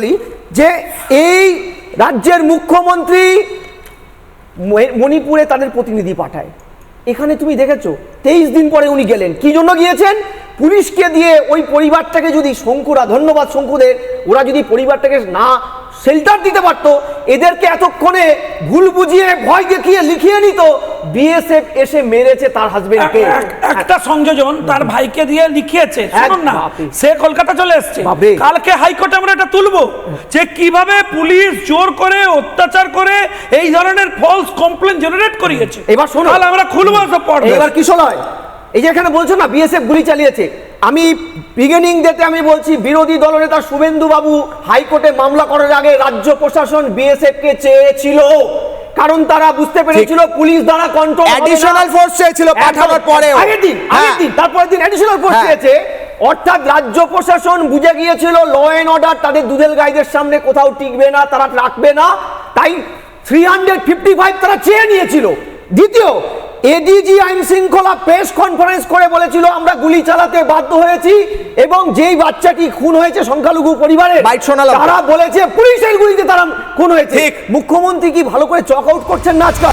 বলি যে এই রাজ্যের মুখ্যমন্ত্রী মণিপুরে তাদের প্রতিনিধি পাঠায়। এখানে তুমি দেখেছো 23 দিন পরে উনি গেলেন, কি জন্য গিয়েছেন? পুলিশকে দিয়ে ওই পরিবারটাকে যদি শঙ্কুরা, ধন্যবাদ শঙ্কুদের, ওরা যদি পরিবারটাকে না শেল্টার দিতে পারতো, এদেরকে এতক্ষণে ভুল বুঝিয়ে ভয় দেখিয়ে লিখিয়ে নিত বিএসএফ এসে মেরেছে তার হাজবেন্ডকে। একটা সংযোজন তার ভাইকে দিয়ে লিখিয়েছে, শুনুন না, সে কলকাতা চলে এসেছে, কালকে হাইকোর্টে আমরা এটা তুলবো যে কিভাবে পুলিশ জোর করে অত্যাচার করে এই ধরনের ফলস কমপ্লেন জেনারেট করিয়েছে। এবার শোনো, কাল আমরা খুলবো সব পড়বে। এবার কি শোনায়, এই যে এখানে বলছো না বিএসএফ গুলি চালিয়েছে, আমি বিগিনিং ডেতে আমি বলছি বিরোধী দলনেতা শুভেন্দু বাবু হাইকোর্টে মামলা করার আগে রাজ্য প্রশাসন বিএসএফ কে চেয়েছিল, কারণ তারা বুঝতে পেরেছিল পুলিশ দ্বারা কন্ট্রোল, অ্যাডিশনাল ফোর্স চেয়েছিল পাঠানোর পরে, আগের দিন তারপরের দিন অ্যাডিশনাল ফোর্স চেয়েছে। অর্থাৎ রাজ্য প্রশাসন বুঝে গিয়েছিল ল এন্ড অর্ডার তাদের দুধেল গাইদের সামনে কোথাও টিকবে না, তারা রাখবে না, তাই 355 তারা চেয়ে নিয়েছিল। দ্বিতীয়, এডিজি আইন শৃঙ্খলা প্রেস কনফারেন্স করে বলেছিল আমরা গুলি চালাতে বাধ্য হয়েছি, এবং যেই বাচ্চাটি খুন হয়েছে সংখ্যালঘু পরিবারের, তারা বলেছে পুলিশের গুলিতে তারা খুন হয়েছে। মুখ্যমন্ত্রী কি ভালো করে চক আউট করছেন না আজকাল?